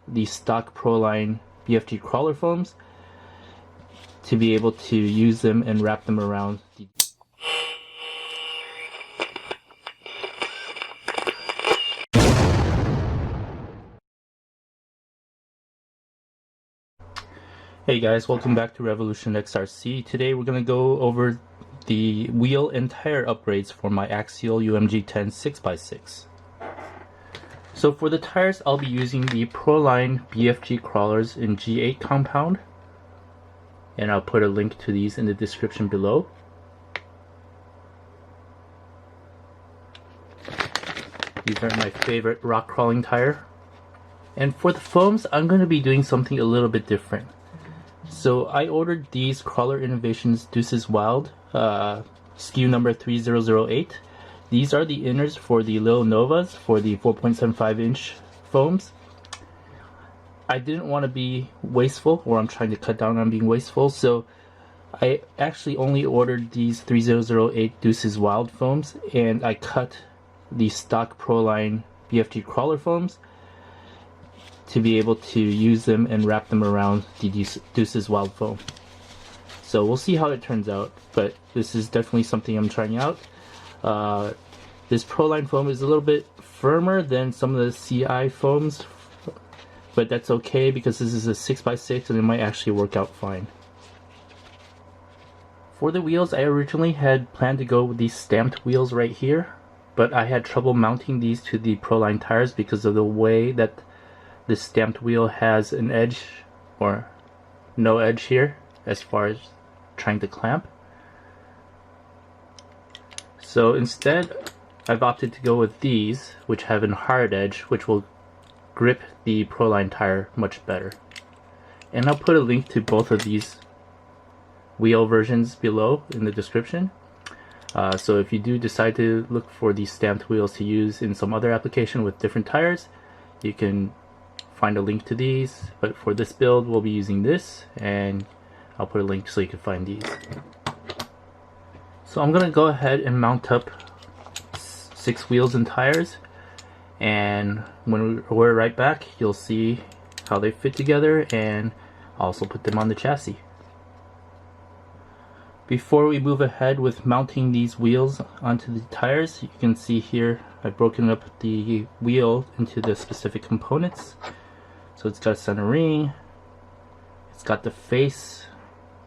the stock Pro-Line BFG Krawler foams to be able to use them and wrap them around the Hey guys, welcome back to Revolution XRC. Today we're going to go over the wheel and tire upgrades for my Axial UMG10 6x6. So for the tires, I'll be using the Pro-Line BFG Krawlers in G8 compound, and I'll put a link to these in the description below. These are my favorite rock crawling tire. And for the foams, I'm going to be doing something a little bit different. So I ordered these Krawler Innovations Deuces Wild, SKU number 3008. These are the inners for the Lil Novas for the 4.75 inch foams. I didn't want to be wasteful, or I'm trying to cut down on being wasteful, so I actually only ordered these 3008 Deuces Wild foams, and I cut the stock Pro-Line BFG Krawler foams to be able to use them and wrap them around the Deuces Wild foam. So we'll see how it turns out, but this is definitely something I'm trying out. This Pro-Line foam is a little bit firmer than some of the CI foams, but that's okay because this is a 6x6 and it might actually work out fine. For the wheels, I originally had planned to go with these stamped wheels right here, but I had trouble mounting these to the Pro-Line tires because of the way that the stamped wheel has an edge or no edge here as far as trying to clamp. So instead I've opted to go with these, which have a hard edge, which will grip the Pro-Line tire much better. And I'll put a link to both of these wheel versions below in the description. So if you do decide to look for these stamped wheels to use in some other application with different tires, you can find a link to these, but for this build we'll be using this, and I'll put a link so you can find these. So I'm gonna go ahead and mount up 6 wheels and tires, and when we're right back you'll see how they fit together, and I'll also put them on the chassis. Before we move ahead with mounting these wheels onto the tires, you can see here I've broken up the wheel into the specific components. So it's got a center ring, it's got the face,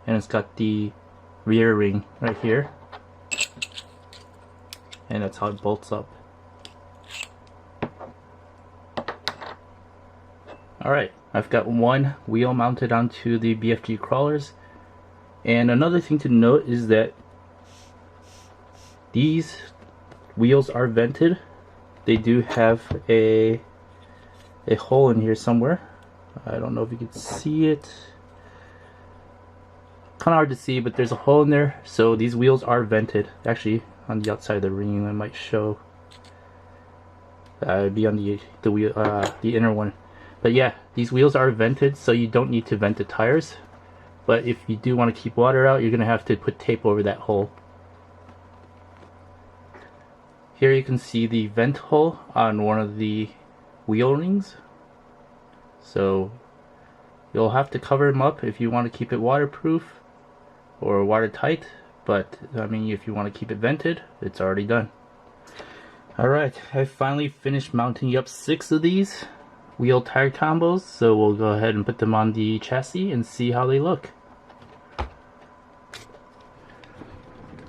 and it's got the rear ring right here. And that's how it bolts up. Alright, I've got one wheel mounted onto the BFG Krawlers. And another thing to note is that these wheels are vented. They do have a hole in here somewhere. I don't know if you can see it. Kind of hard to see, but there's a hole in there. So these wheels are vented. Actually, on the outside of the ring, I might show. It'd be on the wheel, the inner one. But yeah, these wheels are vented, so you don't need to vent the tires. But if you do want to keep water out, you're gonna have to put tape over that hole. Here you can see the vent hole on one of the wheel rings. So you'll have to cover them up if you want to keep it waterproof or watertight, but I mean, if you want to keep it vented, it's already done. Alright, I finally finished mounting up 6 of these wheel tire combos, so we'll go ahead and put them on the chassis and see how they look.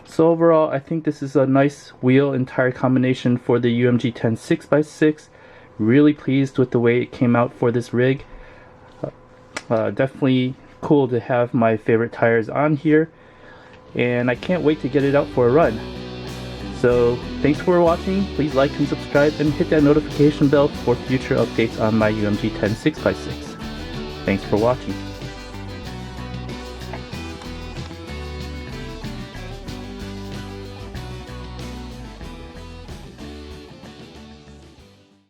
So overall, I think this is a nice wheel and tire combination for the UMG10 6x6. Really pleased with the way it came out for this rig. Definitely cool to have my favorite tires on here, and I can't wait to get it out for a run. So thanks for watching. Please like and subscribe and hit that notification bell for future updates on my UMG10 6x6. Thanks for watching.